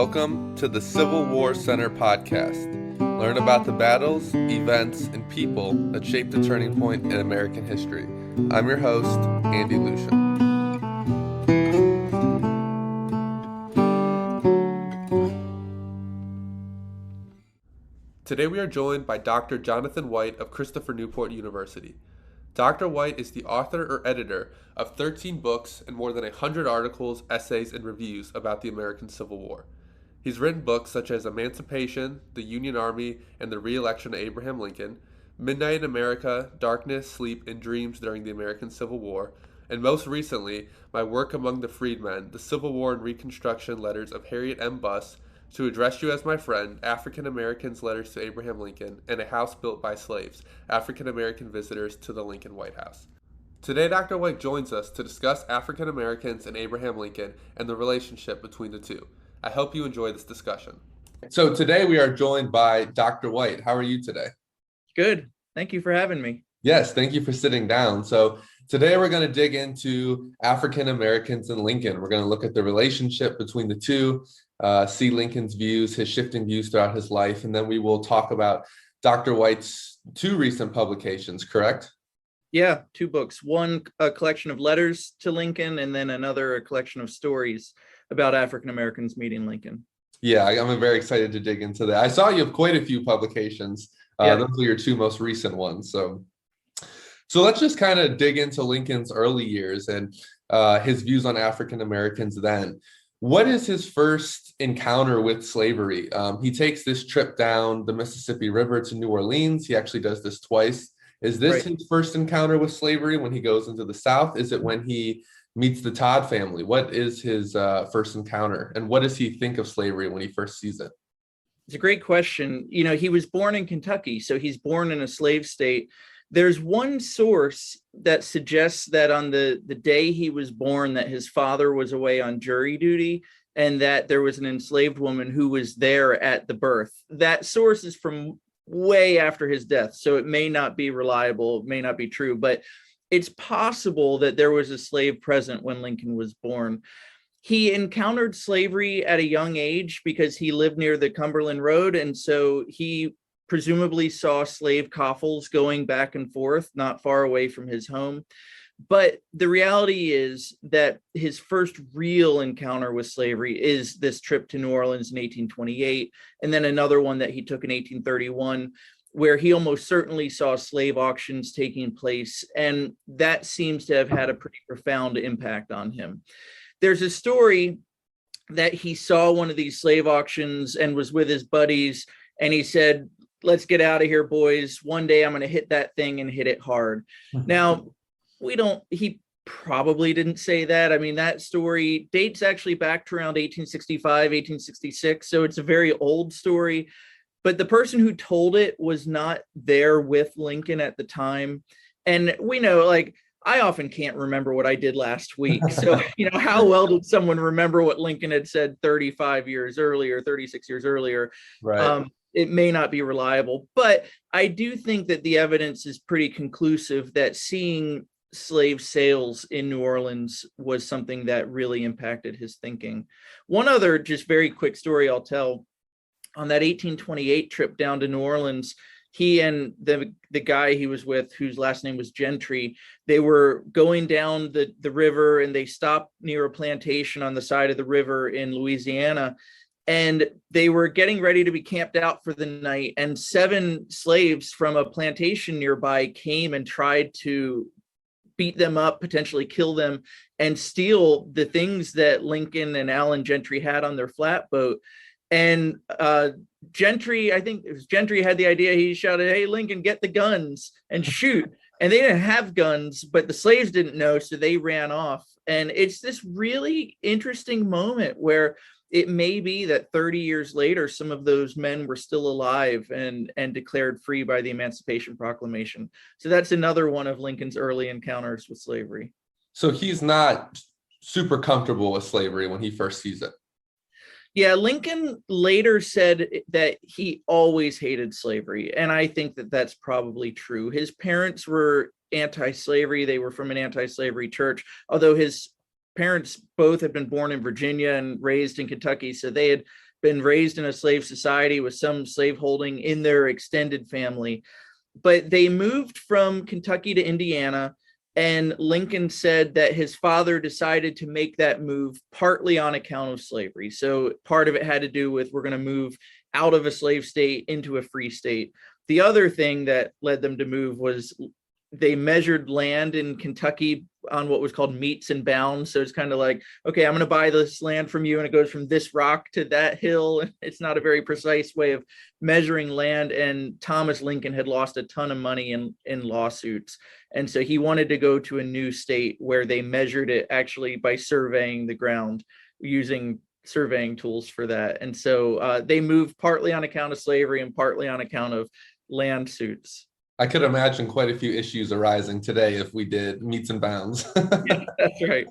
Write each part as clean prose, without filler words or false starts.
Welcome to the Civil War Center podcast. Learn about the battles, events, and people that shaped the turning point in American history. I'm your host, Andy Lucian. Today we are joined by Dr. Jonathan White of Christopher Newport University. Dr. White is the author or editor of 13 books and more than 100 articles, essays, and reviews about the American Civil War. He's written books such as Emancipation, The Union Army, and the Re-Election of Abraham Lincoln, Midnight in America, Darkness, Sleep, and Dreams During the American Civil War, and most recently, My Work Among the Freedmen, The Civil War and Reconstruction Letters of Harriet M. Buss, To Address You as My Friend, African Americans' Letters to Abraham Lincoln, and A House Built by Slaves, African American Visitors to the Lincoln White House. Today, Dr. White joins us to discuss African Americans and Abraham Lincoln and the relationship between the two. I hope you enjoy this discussion. So today we are joined by Dr. White. How are you today? Good. Thank you for having me. Yes, thank you for sitting down. So today we're going to dig into African Americans and Lincoln. We're going to look at the relationship between the two, see Lincoln's views, his shifting views throughout his life, and then we will talk about Dr. White's two recent publications, correct? Yeah, two books. One, a collection of letters to Lincoln, and then another, a collection of stories about African Americans meeting Lincoln. Yeah, I'm very excited to dig into that. I saw you have quite a few publications. Those are your two most recent ones. So let's just kind of dig into Lincoln's early years and his views on African Americans then. What is his first encounter with slavery? He takes this trip down the Mississippi River to New Orleans. He actually does this twice. Is this his first encounter with slavery when he goes into the South? Is it when he meets the Todd family? What is his first encounter? And what does he think of slavery when he first sees it? It's a great question. You know, he was born in Kentucky, so he's born in a slave state. There's one source that suggests that on the day he was born, that his father was away on jury duty and that there was an enslaved woman who was there at the birth. That source is from way after his death, so it may not be reliable, it may not be true, but it's possible that there was a slave present when Lincoln was born. He encountered slavery at a young age because he lived near the Cumberland Road, and so he presumably saw slave coffles going back and forth not far away from his home. But the reality is that his first real encounter with slavery is this trip to New Orleans in 1828, and then another one that he took in 1831, where he almost certainly saw slave auctions taking place, and that seems to have had a pretty profound impact on him. There's a story that he saw one of these slave auctions and was with his buddies, and he said, "Let's get out of here, boys. One day I'm going to hit that thing and hit it hard." Now, he probably didn't say that. I mean, that story dates actually back to around 1865, 1866, so it's a very old story. But the person who told it was not there with Lincoln at the time. And we know, like, I often can't remember what I did last week. So, how well did someone remember what Lincoln had said 35 years earlier, 36 years earlier? Right. It may not be reliable, but I do think that the evidence is pretty conclusive that seeing slave sales in New Orleans was something that really impacted his thinking. One other just very quick story I'll tell. On that 1828 trip down to New Orleans, he and the guy he was with, whose last name was Gentry, they were going down the river, and they stopped near a plantation on the side of the river in Louisiana, and they were getting ready to be camped out for the night, and 7 slaves from a plantation nearby came and tried to beat them up, potentially kill them, and steal the things that Lincoln and Allen Gentry had on their flatboat. And Gentry, I think it was Gentry, had the idea. He shouted, "Hey, Lincoln, get the guns and shoot." And they didn't have guns, but the slaves didn't know, so they ran off. And it's this really interesting moment where it may be that 30 years later, some of those men were still alive and declared free by the Emancipation Proclamation. So that's another one of Lincoln's early encounters with slavery. So he's not super comfortable with slavery when he first sees it. Yeah, Lincoln later said that he always hated slavery, and I think that that's probably true. His parents were anti-slavery. They were from an anti-slavery church, although his parents both had been born in Virginia and raised in Kentucky, so they had been raised in a slave society with some slaveholding in their extended family. But they moved from Kentucky to Indiana, and Lincoln said that his father decided to make that move partly on account of slavery. So part of it had to do with, we're going to move out of a slave state into a free state. The other thing that led them to move was they measured land in Kentucky on what was called meets and bounds. So it's kind of like, okay, I'm going to buy this land from you, and it goes from this rock to that hill. It's not a very precise way of measuring land. And Thomas Lincoln had lost a ton of money in lawsuits. And so he wanted to go to a new state where they measured it actually by surveying the ground, using surveying tools for that. And so they moved partly on account of slavery and partly on account of land suits. I could imagine quite a few issues arising today if we did meets and bounds. Yeah, that's right.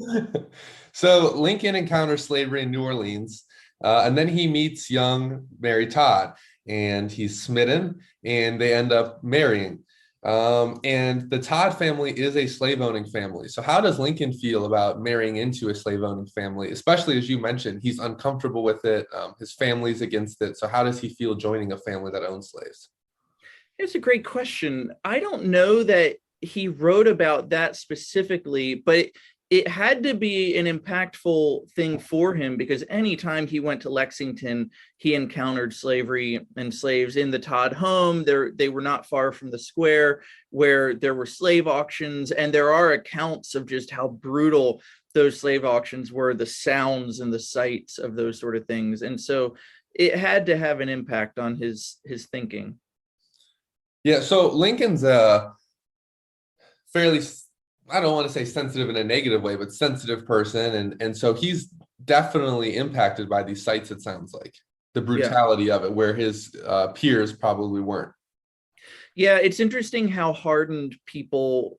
So Lincoln encounters slavery in New Orleans, and then he meets young Mary Todd, and he's smitten, and they end up marrying. And the Todd family is a slave-owning family. So how does Lincoln feel about marrying into a slave-owning family, especially as you mentioned, he's uncomfortable with it, his family's against it. So how does he feel joining a family that owns slaves? It's a great question. I don't know that he wrote about that specifically, but it had to be an impactful thing for him, because anytime he went to Lexington, he encountered slavery and slaves in the Todd home. They were not far from the square where there were slave auctions, and there are accounts of just how brutal those slave auctions were, the sounds and the sights of those sort of things. And so it had to have an impact on his thinking. Yeah, so Lincoln's fairly, I don't want to say sensitive in a negative way, but sensitive person. And so he's definitely impacted by these sights, it sounds like, the brutality of it, where his peers probably weren't. Yeah, it's interesting how hardened people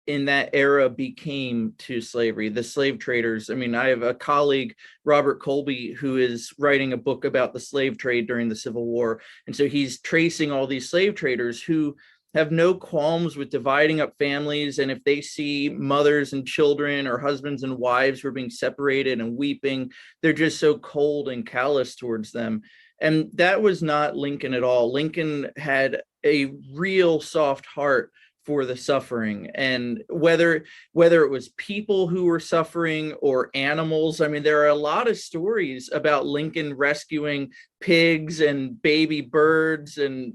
in that era became to slavery, the slave traders. I mean, I have a colleague, Robert Colby, who is writing a book about the slave trade during the Civil War. And so he's tracing all these slave traders who have no qualms with dividing up families. And if they see mothers and children or husbands and wives who are being separated and weeping, they're just so cold and callous towards them. And that was not Lincoln at all. Lincoln had a real soft heart for the suffering, and whether it was people who were suffering or animals. I mean, there are a lot of stories about Lincoln rescuing pigs and baby birds and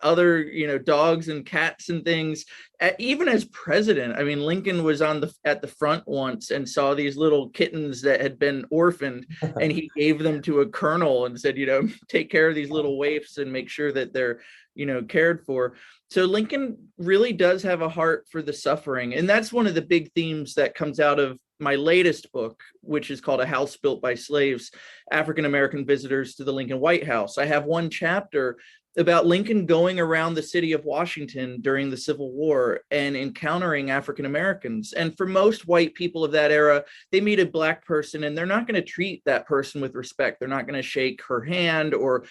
other, dogs and cats and things. Even as president, I mean, Lincoln was at the front once and saw these little kittens that had been orphaned, and he gave them to a colonel and said, take care of these little waifs and make sure that they're, cared for. So Lincoln really does have a heart for the suffering. And that's one of the big themes that comes out of my latest book, which is called A House Built by Slaves, African-American Visitors to the Lincoln White House. I have one chapter about Lincoln going around the city of Washington during the Civil War and encountering African Americans. And for most white people of that era, they meet a Black person and they're not going to treat that person with respect. They're not going to shake her hand or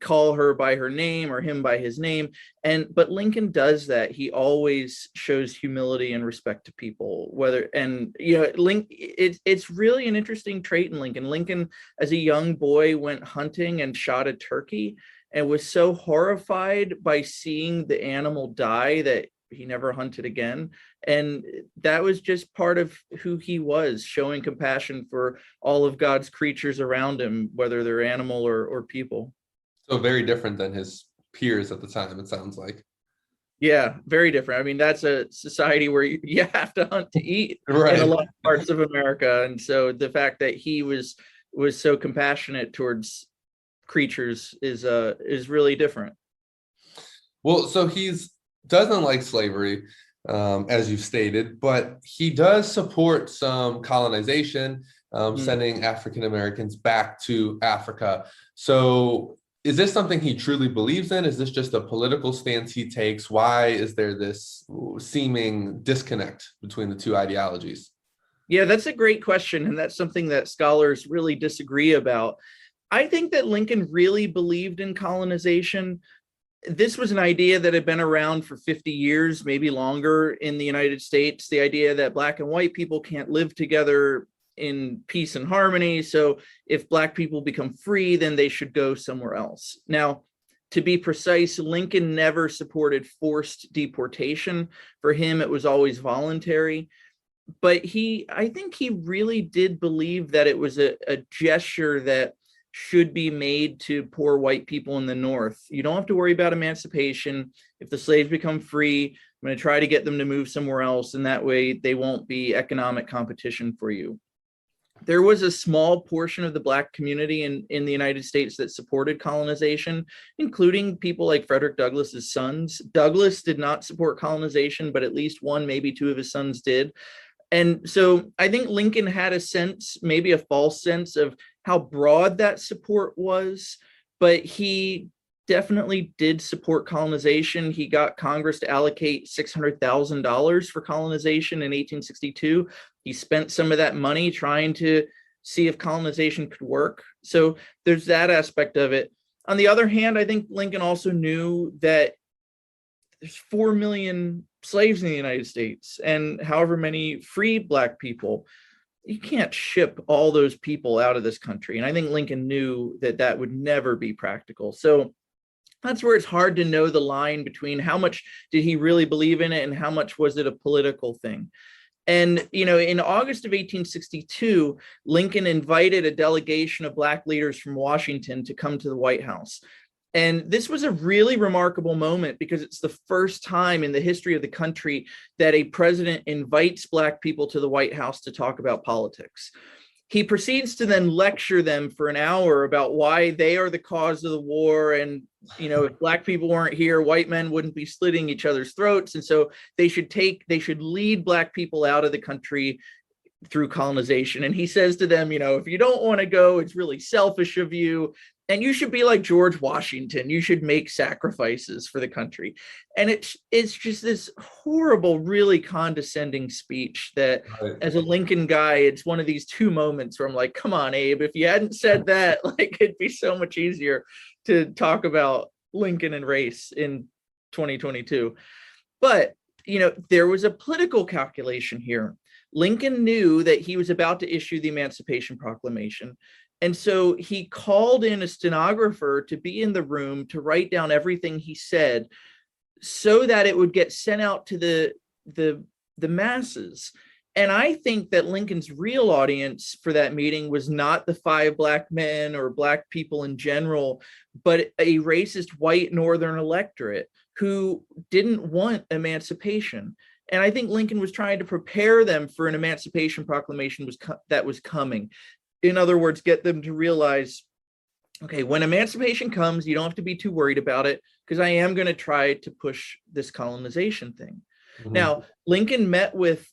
call her by her name or him by his name. But Lincoln does that. He always shows humility and respect to people. It's really an interesting trait in Lincoln. Lincoln, as a young boy, went hunting and shot a turkey, and was so horrified by seeing the animal die that he never hunted again. And that was just part of who he was, showing compassion for all of God's creatures around him, whether they're animal or people. So very different than his peers at the time, it sounds like. Yeah, very different. I mean, that's a society where you have to hunt to eat Right. In a lot of parts of America. And so the fact that he was so compassionate towards creatures is really different. Well, so doesn't like slavery, as you've stated, but he does support some colonization, sending African Americans back to Africa. So is this something he truly believes in? Is this just a political stance he takes? Why is there this seeming disconnect between the two ideologies? Yeah, that's a great question. And that's something that scholars really disagree about. I think that Lincoln really believed in colonization. This was an idea that had been around for 50 years, maybe longer in the United States. The idea that Black and white people can't live together in peace and harmony. So if Black people become free, then they should go somewhere else. Now, to be precise, Lincoln never supported forced deportation. For him, it was always voluntary. But I think he really did believe that it was a gesture that should be made to poor white people in the North. You don't have to worry about emancipation. If the slaves become free, I'm going to try to get them to move somewhere else, and that way they won't be economic competition for you. There was a small portion of the Black community in the United States that supported colonization, including people like Frederick Douglass's sons. Douglass did not support colonization, but at least one, maybe two of his sons did. And so I think Lincoln had a sense, maybe a false sense, of how broad that support was, but he definitely did support colonization. He got Congress to allocate $600,000 for colonization in 1862. He spent some of that money trying to see if colonization could work. So there's that aspect of it. On the other hand, I think Lincoln also knew that there's 4 million slaves in the United States and however many free Black people. You can't ship all those people out of this country. And I think Lincoln knew that that would never be practical. So that's where it's hard to know the line between how much did he really believe in it and how much was it a political thing. And, in August of 1862, Lincoln invited a delegation of Black leaders from Washington to come to the White House. And this was a really remarkable moment because it's the first time in the history of the country that a president invites Black people to the White House to talk about politics. He proceeds to then lecture them for an hour about why they are the cause of the war. And, if Black people weren't here, white men wouldn't be slitting each other's throats. And so they should lead Black people out of the country through colonization. And he says to them, if you don't want to go, it's really selfish of you. And you should be like George Washington. You should make sacrifices for the country. And it's just this horrible, really condescending speech that, right, as a Lincoln guy, it's one of these two moments where I'm like, come on, Abe, if you hadn't said that, it'd be so much easier to talk about Lincoln and race in 2022. But, there was a political calculation here. Lincoln knew that he was about to issue the Emancipation Proclamation. And so he called in a stenographer to be in the room to write down everything he said so that it would get sent out to the masses. And I think that Lincoln's real audience for that meeting was not the 5 Black men or Black people in general, but a racist white Northern electorate who didn't want emancipation. And I think Lincoln was trying to prepare them for an Emancipation Proclamation that was coming. In other words, get them to realize, okay, when emancipation comes, you don't have to be too worried about it because I am going to try to push this colonization thing. Mm-hmm. Now, Lincoln met with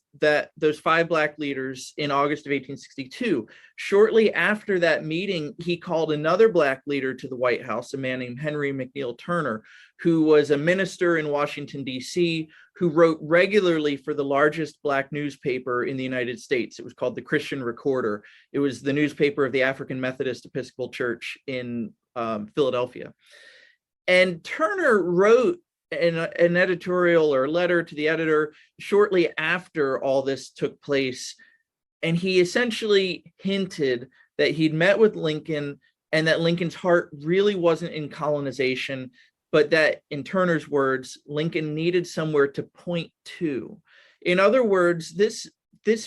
those 5 Black leaders in August of 1862. Shortly after that meeting, he called another Black leader to the White House, a man named Henry McNeill Turner, who was a minister in Washington, D.C., who wrote regularly for the largest Black newspaper in the United States. It was called the Christian Recorder. It was the newspaper of the African Methodist Episcopal Church in Philadelphia. And Turner wrote an editorial or letter to the editor shortly after all this took place. And he essentially hinted that he'd met with Lincoln and that Lincoln's heart really wasn't in colonization, but that, in Turner's words, Lincoln needed somewhere to point to. In other words, this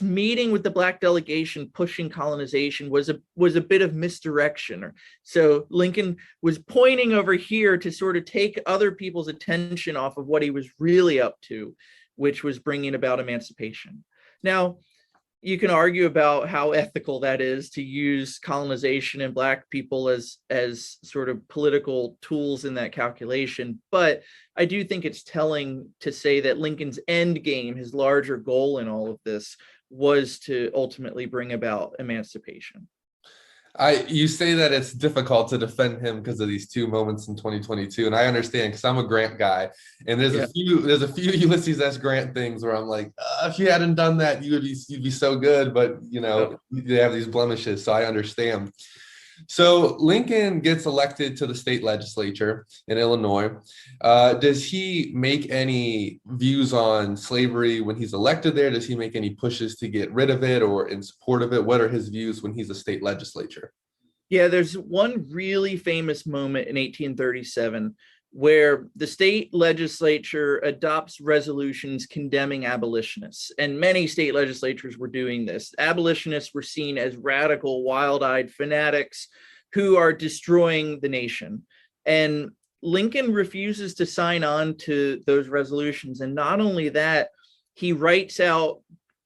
meeting with the Black delegation pushing colonization was a bit of misdirection. So Lincoln was pointing over here to sort of take other people's attention off of what he was really up to, which was bringing about emancipation. Now, you can argue about how ethical that is to use colonization and Black people as sort of political tools in that calculation. But I do think it's telling to say that Lincoln's end game, his larger goal in all of this, was to ultimately bring about emancipation. You say that it's difficult to defend him because of these 2 moments in 2022, and I understand because I'm a Grant guy, and there's a few Ulysses S. Grant things where I'm like, if you hadn't done that, you'd be so good, but they have these blemishes, so I understand. So Lincoln gets elected to the state legislature in Illinois. Does he make any views on slavery when he's elected there? Does he make any pushes to get rid of it or in support of it? What are his views when he's a state legislature? Yeah, there's one really famous moment in 1837 where the state legislature adopts resolutions condemning abolitionists. And many state legislatures were doing this. Abolitionists were seen as radical, wild-eyed fanatics who are destroying the nation. And Lincoln refuses to sign on to those resolutions. And not only that, he writes out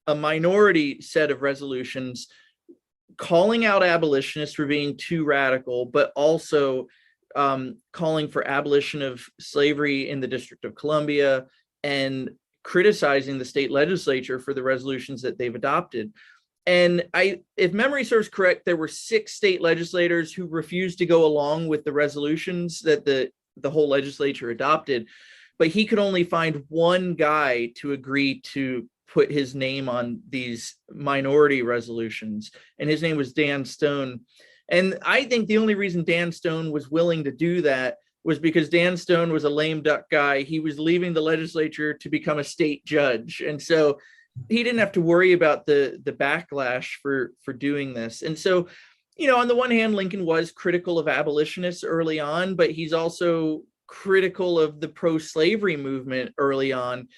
a minority set of resolutions calling out abolitionists for being too radical, but also calling for abolition of slavery in the District of Columbia and criticizing the state legislature for the resolutions that they've adopted. And if memory serves correct, there were 6 state legislators who refused to go along with the resolutions that the whole legislature adopted, but he could only find one guy to agree to put his name on these minority resolutions, and his name was Dan Stone. And I think the only reason Dan Stone was willing to do that was because Dan Stone was a lame duck guy. He was leaving the legislature to become a state judge, and so he didn't have to worry about the backlash for doing this. And so, on the one hand, Lincoln was critical of abolitionists early on, but he's also critical of the pro-slavery movement early on.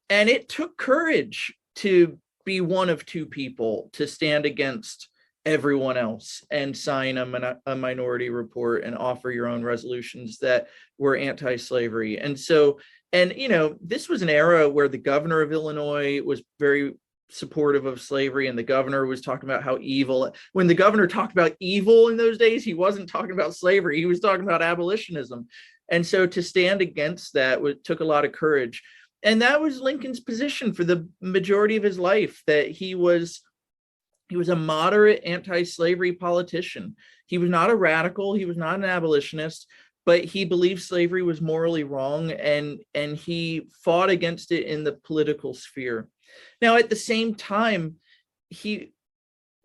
And it took courage to be one of 2 people to stand against everyone else and sign a minority report and offer your own resolutions that were anti-slavery. And so, this was an era where the governor of Illinois was very supportive of slavery, and the governor was talking about how evil. When the governor talked about evil in those days, he wasn't talking about slavery. He was talking about abolitionism. And so to stand against that took a lot of courage. And that was Lincoln's position for the majority of his life, that he was a moderate anti-slavery politician. He was not a radical, he was not an abolitionist, but he believed slavery was morally wrong, and he fought against it in the political sphere. Now, at the same time, he,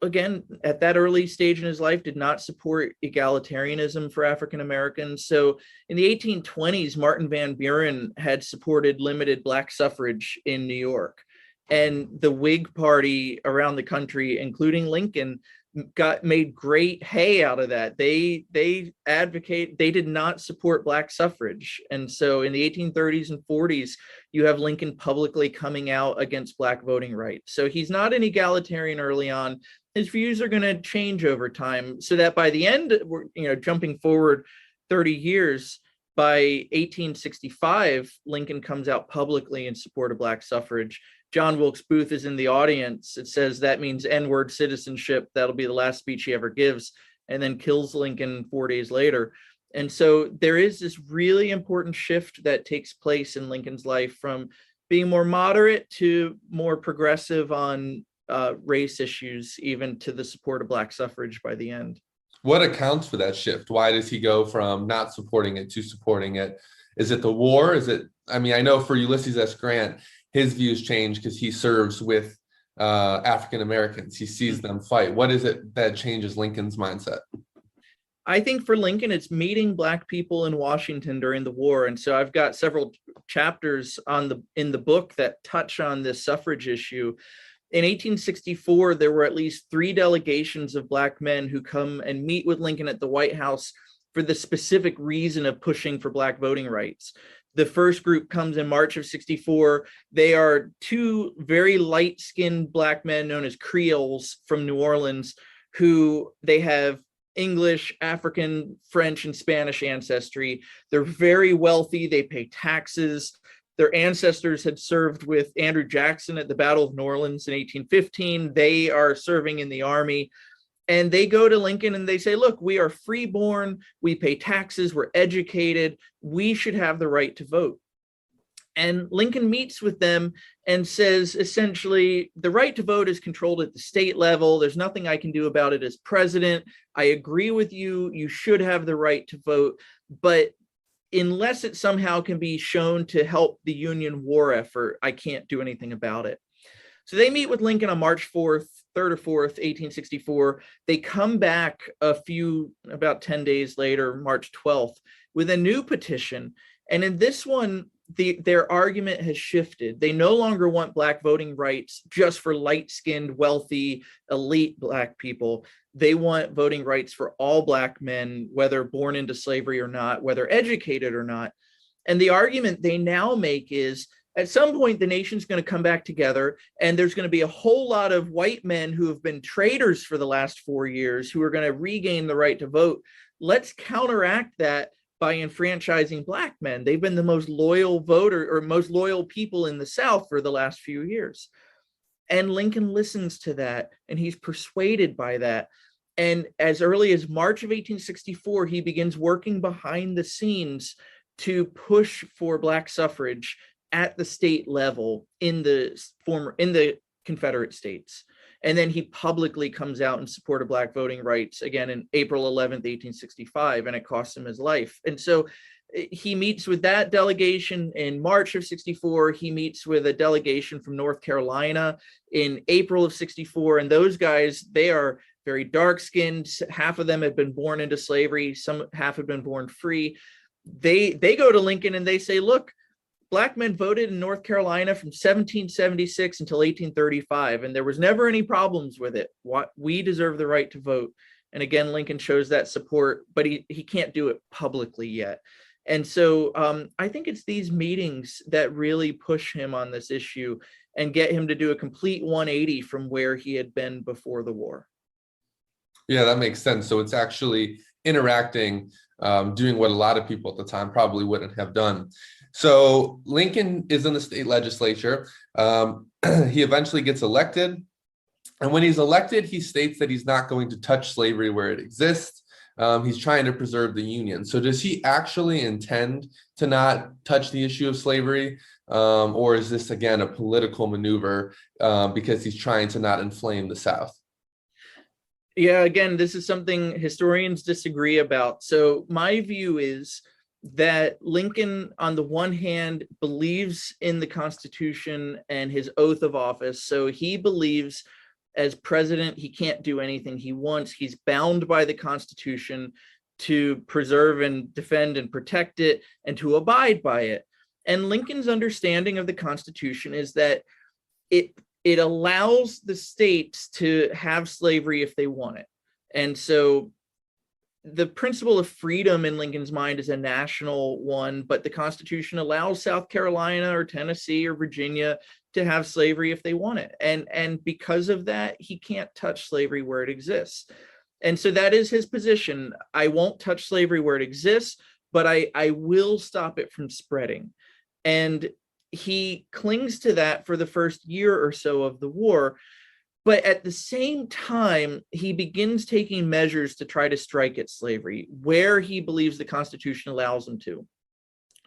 again, at that early stage in his life, did not support egalitarianism for African Americans. So in the 1820s, Martin Van Buren had supported limited Black suffrage in New York. And the Whig Party around the country, including Lincoln, made great hay out of that. They did not support Black suffrage. And so in the 1830s and 40s, you have Lincoln publicly coming out against Black voting rights. So he's not an egalitarian early on. His views are going to change over time, so that by the end, we're jumping forward 30 years, by 1865, Lincoln comes out publicly in support of Black suffrage. John Wilkes Booth is in the audience. It says that means N-word citizenship. That'll be the last speech he ever gives, and then kills Lincoln 4 days later. And so there is this really important shift that takes place in Lincoln's life from being more moderate to more progressive on race issues, even to the support of Black suffrage by the end. What accounts for that shift? Why does he go from not supporting it to supporting it? Is it the war? I know for Ulysses S. Grant, his views change because he serves with African Americans. He sees them fight. What is it that changes Lincoln's mindset? I think for Lincoln, it's meeting Black people in Washington during the war. And so I've got several chapters in the book that touch on this suffrage issue. In 1864, there were at least 3 delegations of Black men who come and meet with Lincoln at the White House for the specific reason of pushing for Black voting rights. The first group comes in March of 64. They are 2 very light-skinned Black men known as Creoles from New Orleans, who they have English, African, French, and Spanish ancestry. They're very wealthy. They pay taxes. Their ancestors had served with Andrew Jackson at the Battle of New Orleans in 1815. They are serving in the army. And they go to Lincoln and they say, look, we are freeborn, we pay taxes, we're educated, we should have the right to vote. And Lincoln meets with them and says, essentially, the right to vote is controlled at the state level. There's nothing I can do about it as president. I agree with you. You should have the right to vote. But unless it somehow can be shown to help the Union war effort, I can't do anything about it. So they meet with Lincoln on March 4th, 3rd or 4th, 1864. They come back about 10 days later, March 12th, with a new petition. And in this one, their argument has shifted. They no longer want Black voting rights just for light-skinned, wealthy, elite Black people. They want voting rights for all Black men, whether born into slavery or not, whether educated or not. And the argument they now make is, at some point, the nation's going to come back together, and there's going to be a whole lot of white men who have been traitors for the last 4 years who are going to regain the right to vote. Let's counteract that by enfranchising Black men. They've been the most loyal voter or most loyal people in the South for the last few years. And Lincoln listens to that, and he's persuaded by that. And as early as March of 1864, he begins working behind the scenes to push for Black suffrage at the state level in the Confederate States. And then he publicly comes out in support of Black voting rights again in April 11th, 1865, and it costs him his life. And so he meets with that delegation in March of 64. He meets with a delegation from North Carolina in April of 64. And those guys, they are very dark-skinned. Half of them have been born into slavery. Half have been born free. They go to Lincoln and they say, look, Black men voted in North Carolina from 1776 until 1835, and there was never any problems with it. We deserve the right to vote. And again, Lincoln shows that support, but he can't do it publicly yet. And so I think it's these meetings that really push him on this issue and get him to do a complete 180 from where he had been before the war. Yeah, that makes sense. So it's actually interacting, doing what a lot of people at the time probably wouldn't have done. So Lincoln is in the state legislature. He eventually gets elected. And when he's elected, he states that he's not going to touch slavery where it exists. He's trying to preserve the Union. So does he actually intend to not touch the issue of slavery? Or is this, again, a political maneuver because he's trying to not inflame the South? Yeah, again, this is something historians disagree about. So my view is that Lincoln, on the one hand, believes in the Constitution and his oath of office. So he believes as president, he can't do anything he wants. He's bound by the Constitution to preserve and defend and protect it and to abide by it. And Lincoln's understanding of the Constitution is that it allows the states to have slavery if they want it. And so the principle of freedom in Lincoln's mind is a national one, but the Constitution allows South Carolina or Tennessee or Virginia to have slavery if they want it. And because of that, he can't touch slavery where it exists. And so that is his position. I won't touch slavery where it exists, but I will stop it from spreading. And he clings to that for the first year or so of the war. But at the same time, he begins taking measures to try to strike at slavery where he believes the Constitution allows him to.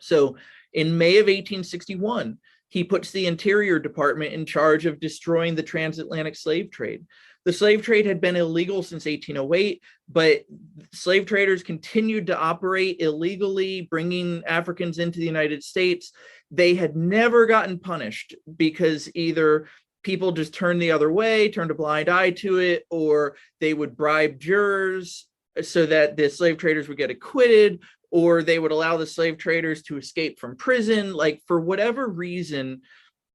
So in May of 1861, he puts the Interior Department in charge of destroying the transatlantic slave trade. The slave trade had been illegal since 1808, but slave traders continued to operate illegally, bringing Africans into the United States. They had never gotten punished because either people just turned the other way, turned a blind eye to it, or they would bribe jurors so that the slave traders would get acquitted, or they would allow the slave traders to escape from prison. Like, for whatever reason,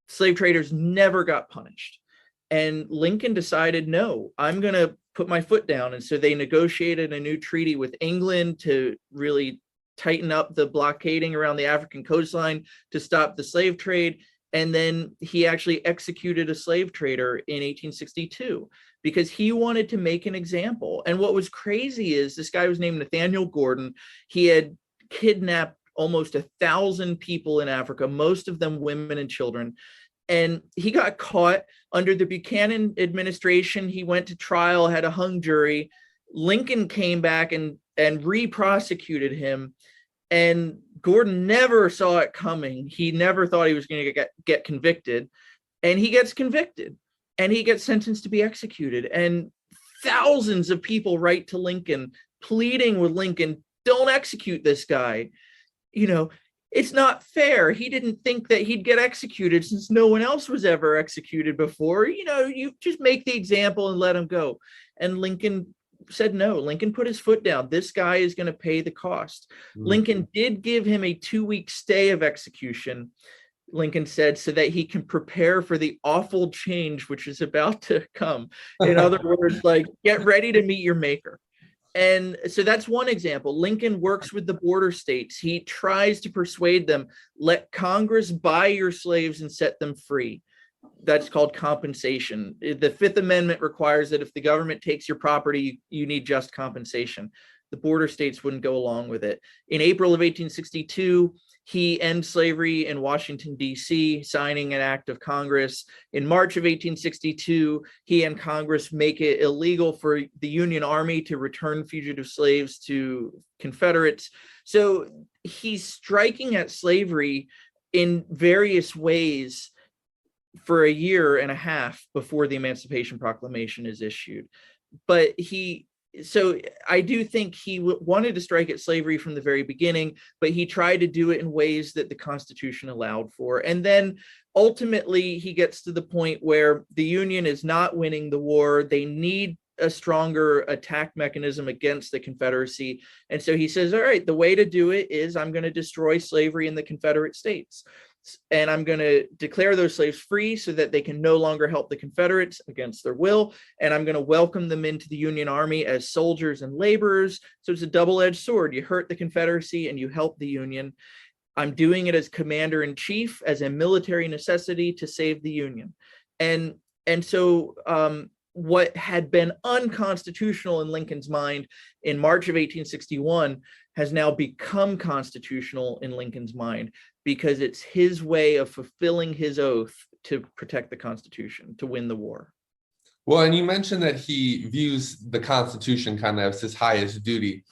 slave traders never got punished. And Lincoln decided, no, I'm going to put my foot down. And so they negotiated a new treaty with England to really tighten up the blockading around the African coastline to stop the slave trade. And then he actually executed a slave trader in 1862 because he wanted to make an example. And what was crazy is this guy was named Nathaniel Gordon. He had kidnapped almost 1,000 people in Africa, most of them women and children. And he got caught under the Buchanan administration. He went to trial, had a hung jury. Lincoln came back and re-prosecuted him. And Gordon never saw it coming. He never thought he was going to get convicted. And he gets convicted. And he gets sentenced to be executed. And thousands of people write to Lincoln, pleading with Lincoln, don't execute this guy. You know, it's not fair. He didn't think that he'd get executed since no one else was ever executed before. You just make the example and let him go. And Lincoln said no. Lincoln put his foot down. This guy is going to pay the cost. Lincoln did give him a 2-week stay of execution, Lincoln said, so that he can prepare for the awful change which is about to come. In other words, like, get ready to meet your maker. And so that's one example. Lincoln works with the border states. He tries to persuade them, let Congress buy your slaves and set them free. That's called compensation. The Fifth Amendment requires that if the government takes your property, you need just compensation. The border states wouldn't go along with it. In April of 1862, he ends slavery in Washington, D.C., signing an act of Congress. In March of 1862, he and Congress make it illegal for the Union Army to return fugitive slaves to Confederates. So he's striking at slavery in various ways for a year and a half before the Emancipation Proclamation is issued. But so I do think he wanted to strike at slavery from the very beginning, but he tried to do it in ways that the Constitution allowed for. And then ultimately he gets to the point where the Union is not winning the war. They need a stronger attack mechanism against the Confederacy. And so he says, all right, the way to do it is I'm going to destroy slavery in the Confederate States. And I'm going to declare those slaves free so that they can no longer help the Confederates against their will. And I'm going to welcome them into the Union Army as soldiers and laborers. So it's a double-edged sword. You hurt the Confederacy and you help the Union. I'm doing it as commander-in-chief, as a military necessity to save the Union. And so what had been unconstitutional in Lincoln's mind in March of 1861 has now become constitutional in Lincoln's mind, because it's his way of fulfilling his oath to protect the Constitution, to win the war. Well, and you mentioned that he views the Constitution kind of as his highest duty.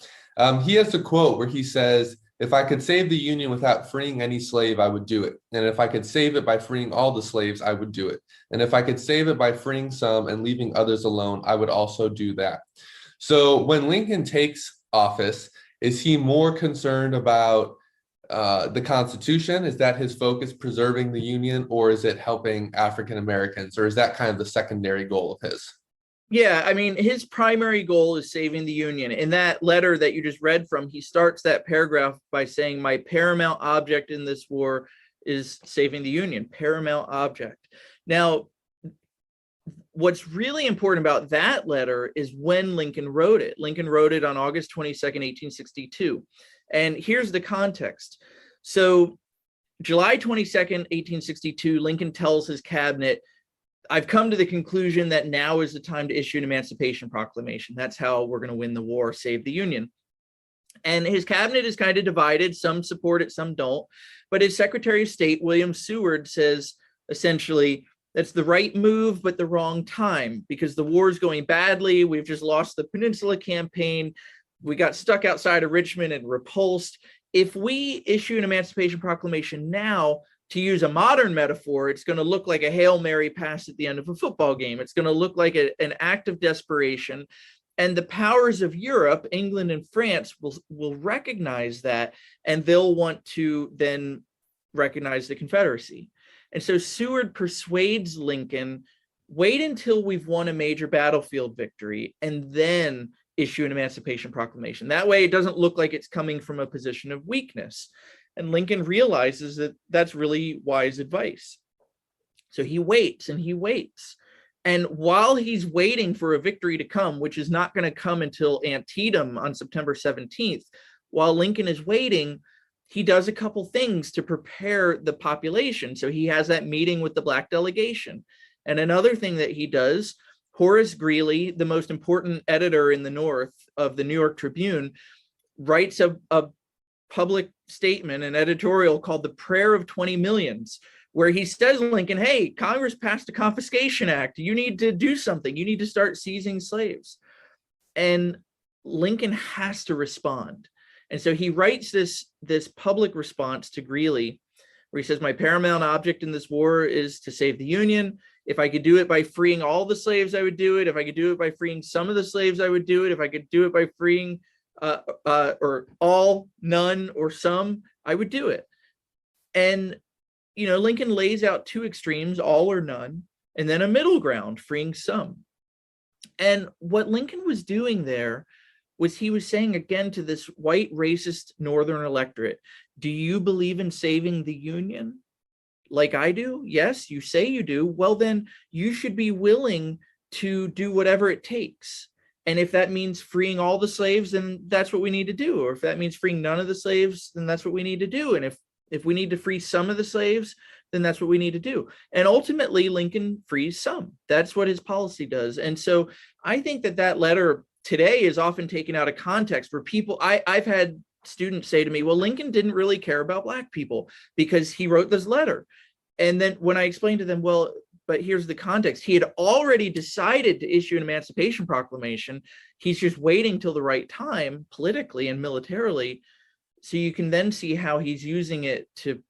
He has a quote where he says, "If I could save the Union without freeing any slave, I would do it. And if I could save it by freeing all the slaves, I would do it. And if I could save it by freeing some and leaving others alone, I would also do that." So when Lincoln takes office, is he more concerned about the Constitution? Is that his focus, preserving the Union, or is it helping African Americans, or is that kind of the secondary goal of his? Yeah, I mean, his primary goal is saving the Union. In that letter that you just read from, he starts that paragraph by saying, my paramount object in this war is saving the Union, paramount object. Now, what's really important about that letter is when Lincoln wrote it. Lincoln wrote it on August 22nd, 1862. And here's the context. So July 22nd, 1862, Lincoln tells his cabinet, I've come to the conclusion that now is the time to issue an Emancipation Proclamation. That's how we're going to win the war, save the Union. And his cabinet is kind of divided. Some support it, some don't. But his Secretary of State, William Seward, says essentially, that's the right move, but the wrong time, because the war is going badly. We've just lost the Peninsula Campaign. We got stuck outside of Richmond and repulsed. If we issue an Emancipation Proclamation now, to use a modern metaphor, it's going to look like a Hail Mary pass at the end of a football game. It's going to look like an act of desperation. And the powers of Europe, England and France, will recognize that, and they'll want to then recognize the Confederacy. And so Seward persuades Lincoln, wait until we've won a major battlefield victory and then issue an Emancipation Proclamation. That way it doesn't look like it's coming from a position of weakness. And Lincoln realizes that that's really wise advice. So he waits and he waits. And while he's waiting for a victory to come, which is not going to come until Antietam on September 17th, while Lincoln is waiting, he does a couple things to prepare the population. So he has that meeting with the Black delegation. And another thing that he does, Horace Greeley, the most important editor in the North of the New York Tribune, writes a public statement, an editorial called The Prayer of 20 Millions, where he says, Lincoln, hey, Congress passed a Confiscation Act. You need to do something. You need to start seizing slaves. And Lincoln has to respond. And so he writes this public response to Greeley, where he says, my paramount object in this war is to save the Union. If I could do it by freeing all the slaves, I would do it. If I could do it by freeing some of the slaves, I would do it. If I could do it by freeing or all, none, or some, I would do it. And, Lincoln lays out two extremes, all or none, and then a middle ground, freeing some. And what Lincoln was doing there was he was saying again to this white racist Northern electorate, do you believe in saving the Union? Like I do? Yes, you say you do. Well, then you should be willing to do whatever it takes. And if that means freeing all the slaves, then that's what we need to do. Or if that means freeing none of the slaves, then that's what we need to do. And if we need to free some of the slaves, then that's what we need to do. And ultimately, Lincoln frees some. That's what his policy does. And so I think that letter today is often taken out of context for people. I've had students say to me, well, Lincoln didn't really care about Black people because he wrote this letter. And then when I explained to them, well, but here's the context. He had already decided to issue an Emancipation Proclamation. He's just waiting till the right time politically and militarily. So you can then see how he's using it to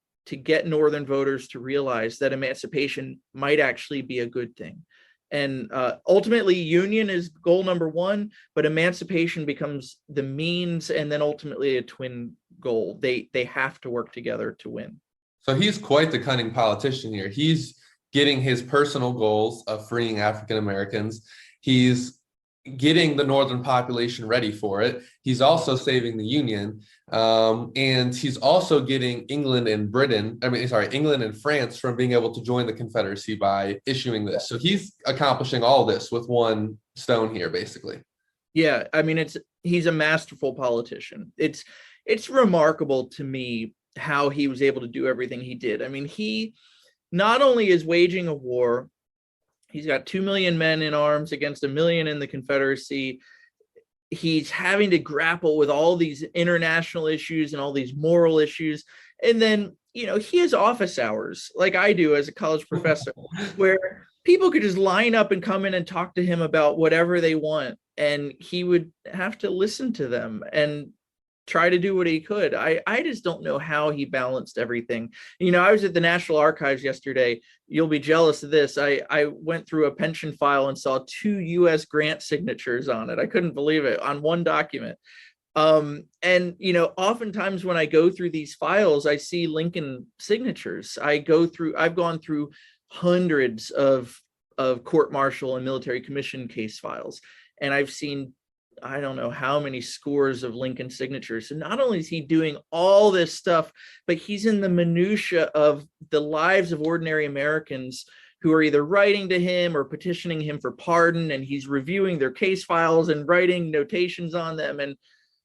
get Northern voters to realize that emancipation might actually be a good thing. And ultimately, union is goal number one, but emancipation becomes the means and then ultimately a twin goal. They have to work together to win. So he's quite the cunning politician here. He's getting his personal goals of freeing African Americans. He's getting the Northern population ready for it. He's also saving the Union. And he's also getting England and France from being able to join the Confederacy by issuing this. So he's accomplishing all this with one stone here, basically. Yeah, I mean, he's a masterful politician. It's remarkable to me how he was able to do everything he did. I mean, he not only is waging a war, he's got 2 million men in arms against 1 million in the Confederacy. He's having to grapple with all these international issues and all these moral issues. And then, he has office hours like I do as a college professor, where people could just line up and come in and talk to him about whatever they want. And he would have to listen to them and try to do what he could. I just don't know how he balanced everything. I was at the National Archives yesterday. You'll be jealous of this. I went through a pension file and saw 2 U.S. grant signatures on it. I couldn't believe it, on one document. And oftentimes when I go through these files, I see Lincoln signatures. I've gone through hundreds of court-martial and military commission case files, and I've seen I don't know how many scores of Lincoln signatures. So not only is he doing all this stuff, but he's in the minutia of the lives of ordinary Americans who are either writing to him or petitioning him for pardon, and he's reviewing their case files and writing notations on them. And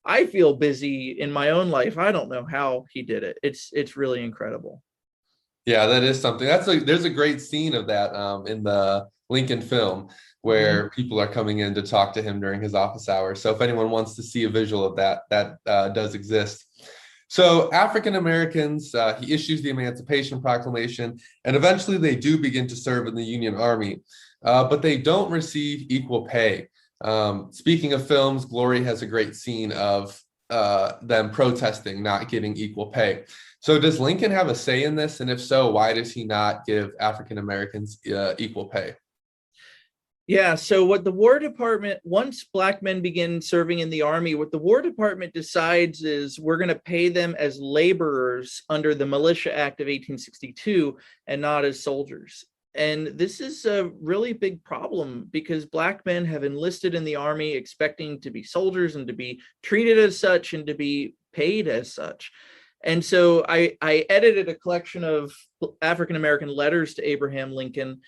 I feel busy in my own life. I don't know how he did it. It's really incredible. Yeah, that is something. There's a great scene of that in the Lincoln film where people are coming in to talk to him during his office hours. So if anyone wants to see a visual of that, that does exist. So African Americans, he issues the Emancipation Proclamation, and eventually they do begin to serve in the Union Army, but they don't receive equal pay. Speaking of films, Glory has a great scene of them protesting not getting equal pay. So does Lincoln have a say in this? And if so, why does he not give African Americans equal pay? Yeah, so what the War Department, once Black men begin serving in the Army, what the War Department decides is we're going to pay them as laborers under the Militia Act of 1862 and not as soldiers. And this is a really big problem because Black men have enlisted in the Army expecting to be soldiers and to be treated as such and to be paid as such. And so I edited a collection of African American letters to Abraham Lincoln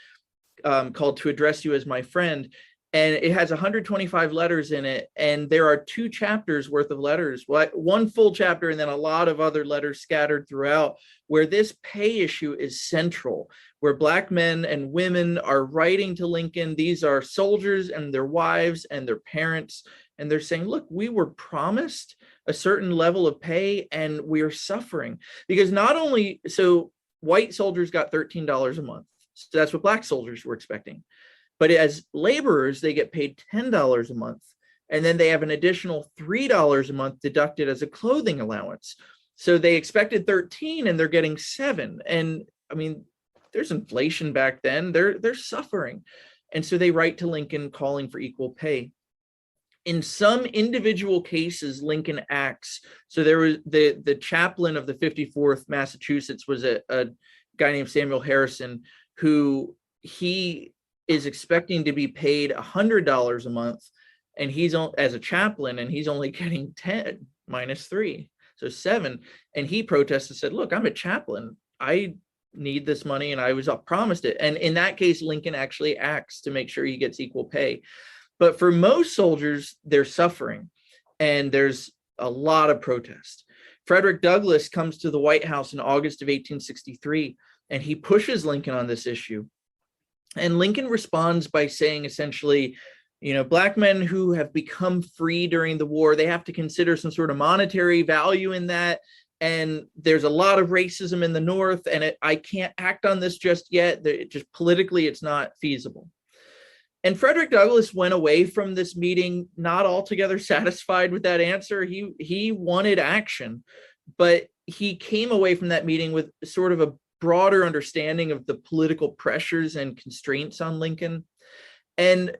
called To Address You as My Friend. And it has 125 letters in it. And there are 2 chapters worth of letters, one full chapter, and then a lot of other letters scattered throughout, where this pay issue is central, where Black men and women are writing to Lincoln. These are soldiers and their wives and their parents. And they're saying, look, we were promised a certain level of pay and we are suffering. Because not only, so white soldiers got $13 a month. So that's what Black soldiers were expecting. But as laborers, they get paid $10 a month. And then they have an additional $3 a month deducted as a clothing allowance. So they expected 13 and they're getting 7. And I mean, there's inflation back then. They're suffering. And so they write to Lincoln calling for equal pay. In some individual cases, Lincoln acts. So there was the chaplain of the 54th Massachusetts was a guy named Samuel Harrison, who he is expecting to be paid $100 a month, and he's as a chaplain, and he's only getting 10 minus 3, so 7. And he protested, said, "Look, I'm a chaplain. I need this money, and I was promised it." And in that case, Lincoln actually acts to make sure he gets equal pay. But for most soldiers, they're suffering, and there's a lot of protest. Frederick Douglass comes to the White House in August of 1863, and he pushes Lincoln on this issue. And Lincoln responds by saying, essentially, Black men who have become free during the war, they have to consider some sort of monetary value in that. And there's a lot of racism in the North, and I can't act on this just yet. Just politically, it's not feasible. And Frederick Douglass went away from this meeting not altogether satisfied with that answer. He wanted action, but he came away from that meeting with sort of a broader understanding of the political pressures and constraints on Lincoln. And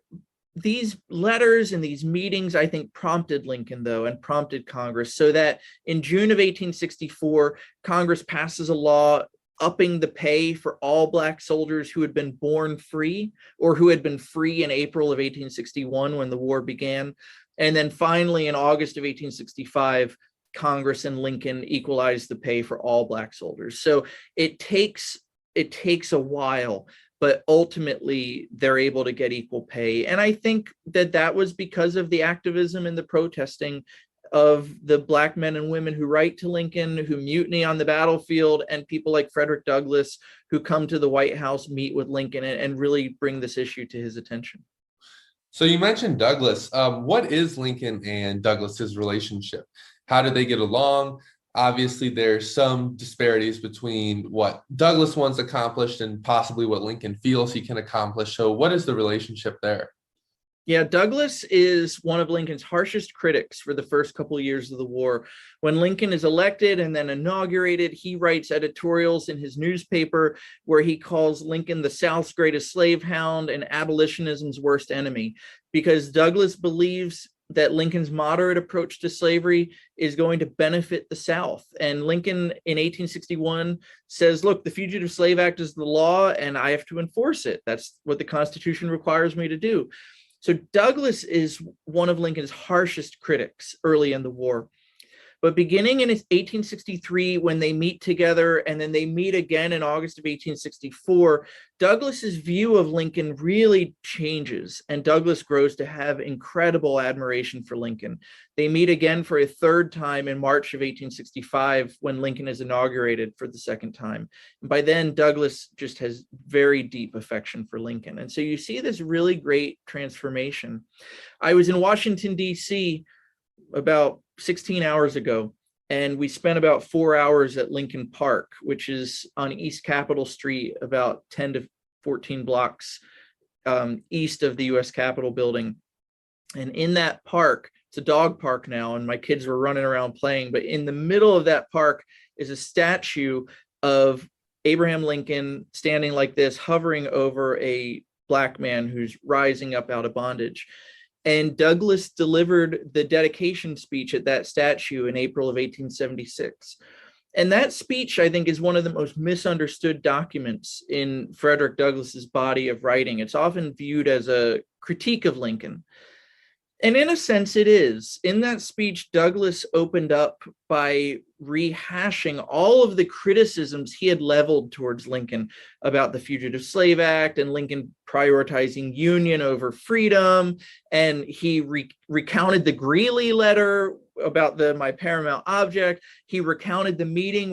these letters and these meetings, I think, prompted Lincoln, though, and prompted Congress, so that in June of 1864, Congress passes a law upping the pay for all Black soldiers who had been born free or who had been free in April of 1861 when the war began. And then finally, in August of 1865, Congress and Lincoln equalized the pay for all Black soldiers. So it takes a while, but ultimately they're able to get equal pay. And I think that was because of the activism and the protesting of the Black men and women who write to Lincoln, who mutiny on the battlefield, and people like Frederick Douglass who come to the White House, meet with Lincoln, and really bring this issue to his attention. So you mentioned Douglass. What is Lincoln and Douglass's relationship? How do they get along? Obviously, there's some disparities between what Douglass wants accomplished and possibly what Lincoln feels he can accomplish. So what is the relationship there? Yeah, Douglass is one of Lincoln's harshest critics for the first couple of years of the war. When Lincoln is elected and then inaugurated, he writes editorials in his newspaper where he calls Lincoln the South's greatest slave hound and abolitionism's worst enemy, because Douglass believes that Lincoln's moderate approach to slavery is going to benefit the South. And Lincoln in 1861 says, look, the Fugitive Slave Act is the law and I have to enforce it. That's what the Constitution requires me to do. So Douglass is one of Lincoln's harshest critics early in the war. But beginning in 1863, when they meet together and then they meet again in August of 1864, Douglass's view of Lincoln really changes, and Douglass grows to have incredible admiration for Lincoln. They meet again for a third time in March of 1865 when Lincoln is inaugurated for the second time. And by then, Douglass just has very deep affection for Lincoln. And so you see this really great transformation. I was in Washington, D.C. about 16 hours ago, and we spent about 4 hours at Lincoln Park, which is on East Capitol Street, about 10 to 14 blocks east of the U.S. Capitol building. And in that park, it's a dog park now, and my kids were running around playing, but in the middle of that park is a statue of Abraham Lincoln standing like this, hovering over a Black man who's rising up out of bondage. And Douglass delivered the dedication speech at that statue in April of 1876. And that speech, I think, is one of the most misunderstood documents in Frederick Douglass's body of writing. It's often viewed as a critique of Lincoln. And in a sense, it is. In that speech, Douglass opened up by rehashing all of the criticisms he had leveled towards Lincoln about the Fugitive Slave Act and Lincoln prioritizing union over freedom. And he recounted the Greeley letter about my paramount object. He recounted the meeting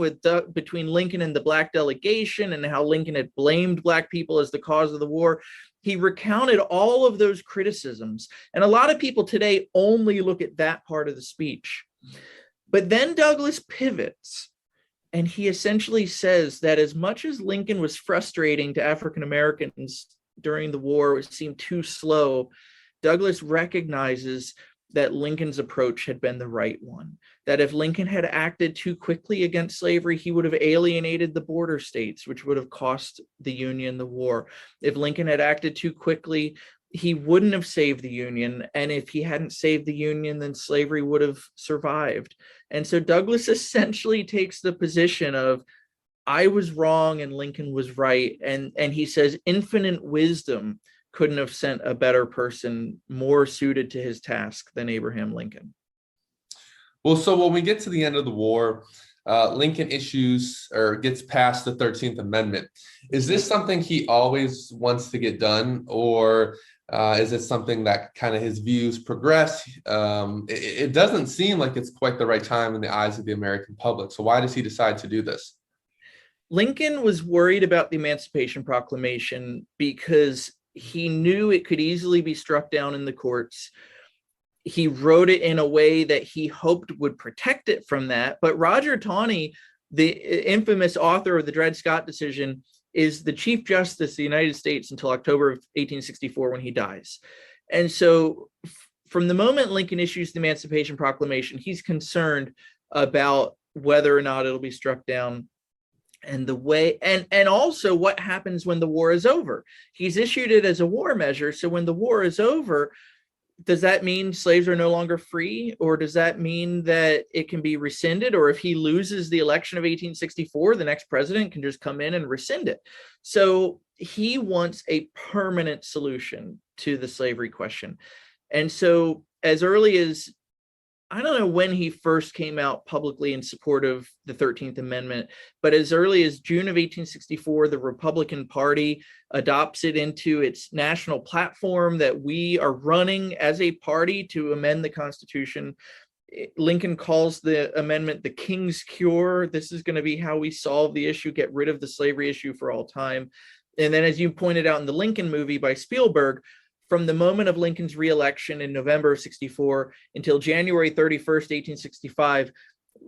between Lincoln and the Black delegation and how Lincoln had blamed Black people as the cause of the war. He recounted all of those criticisms. And a lot of people today only look at that part of the speech. But then Douglass pivots, and he essentially says that as much as Lincoln was frustrating to African Americans during the war, it seemed too slow, Douglass recognizes that Lincoln's approach had been the right one, that if Lincoln had acted too quickly against slavery, he would have alienated the border states, which would have cost the Union the war. If Lincoln had acted too quickly, he wouldn't have saved the Union. And if he hadn't saved the Union, then slavery would have survived. And so Douglas essentially takes the position of, I was wrong and Lincoln was right. And he says infinite wisdom couldn't have sent a better person more suited to his task than Abraham Lincoln. Well, so when we get to the end of the war, Lincoln issues or gets past the 13th Amendment. Is this something he always wants to get done, or is it something that kind of his views progress? It doesn't seem like it's quite the right time in the eyes of the American public. So why does he decide to do this? Lincoln was worried about the Emancipation Proclamation because he knew it could easily be struck down in the courts. He wrote it in a way that he hoped would protect it from that. But Roger Taney, the infamous author of the Dred Scott decision, is the Chief Justice of the United States until October of 1864 when he dies. And so from the moment Lincoln issues the Emancipation Proclamation, he's concerned about whether or not it'll be struck down, and the way, and also what happens when the war is over. He's issued it as a war measure. So when the war is over, does that mean slaves are no longer free, or does that mean that it can be rescinded? Or if he loses the election of 1864, the next president can just come in and rescind it. So he wants a permanent solution to the slavery question. And so as early as, I don't know when he first came out publicly in support of the 13th Amendment, but as early as June of 1864, the Republican Party adopts it into its national platform that we are running as a party to amend the Constitution. Lincoln calls the amendment the King's Cure. This is going to be how we solve the issue, get rid of the slavery issue for all time. And then, as you pointed out in the Lincoln movie by Spielberg, from the moment of Lincoln's reelection in November of 64 until January 31st, 1865,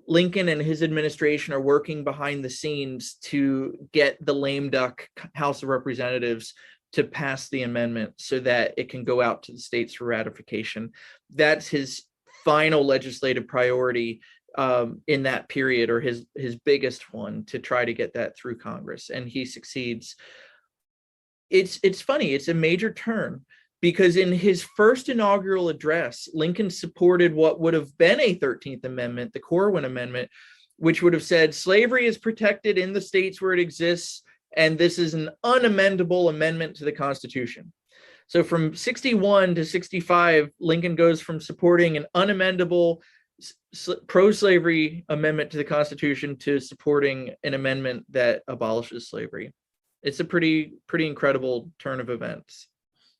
Lincoln and his administration are working behind the scenes to get the lame duck House of Representatives to pass the amendment so that it can go out to the states for ratification. That's his final legislative priority in that period, or his biggest one, to try to get that through Congress. And he succeeds. It's funny, it's a major turn, because in his first inaugural address, Lincoln supported what would have been a 13th Amendment, the Corwin Amendment, which would have said slavery is protected in the states where it exists, and this is an unamendable amendment to the Constitution. So from 61 to 65, Lincoln goes from supporting an unamendable pro-slavery amendment to the Constitution to supporting an amendment that abolishes slavery. It's a pretty incredible turn of events.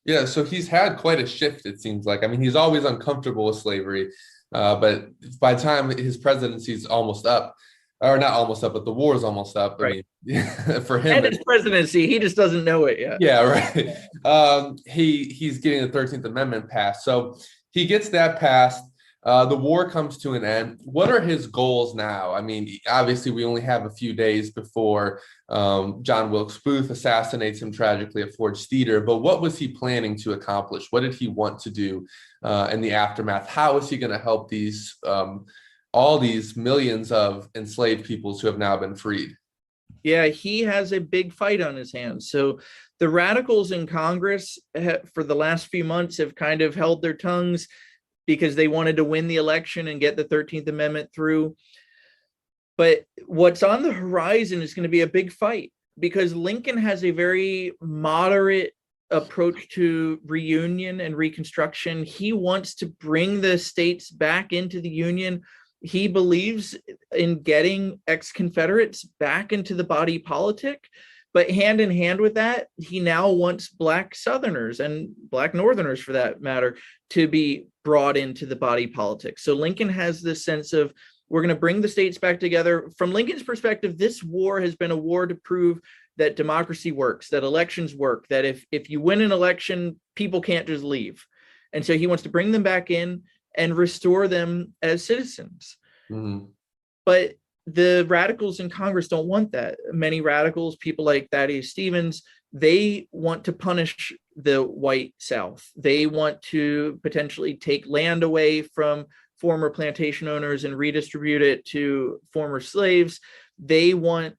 Yeah, so he's had quite a shift, it seems like. I mean, he's always uncomfortable with slavery, but by the time his presidency is almost up, or not almost up, but the war is almost up. Right. I mean, for him, and his presidency, he just doesn't know it yet. Yeah, right. He's getting the 13th Amendment passed, so he gets that passed. The war comes to an end. What are his goals now? I mean, obviously, we only have a few days before John Wilkes Booth assassinates him tragically at Ford's Theater. But what was he planning to accomplish? What did he want to do in the aftermath? How is he going to help these all these millions of enslaved peoples who have now been freed? Yeah, he has a big fight on his hands. So the radicals in Congress for the last few months have kind of held their tongues because they wanted to win the election and get the 13th Amendment through. But what's on the horizon is going to be a big fight, because Lincoln has a very moderate approach to reunion and reconstruction. He wants to bring the states back into the Union. He believes in getting ex-Confederates back into the body politic. But hand in hand with that, he now wants Black Southerners, and Black Northerners for that matter, to be brought into the body politic. So Lincoln has this sense of, we're going to bring the states back together. From Lincoln's perspective, this war has been a war to prove that democracy works, that elections work, that if you win an election, people can't just leave. And so he wants to bring them back in and restore them as citizens. Mm-hmm. But the radicals in Congress don't want that. Many radicals, people like Thaddeus Stevens, they want to punish the white South. They want to potentially take land away from former plantation owners and redistribute it to former slaves. They want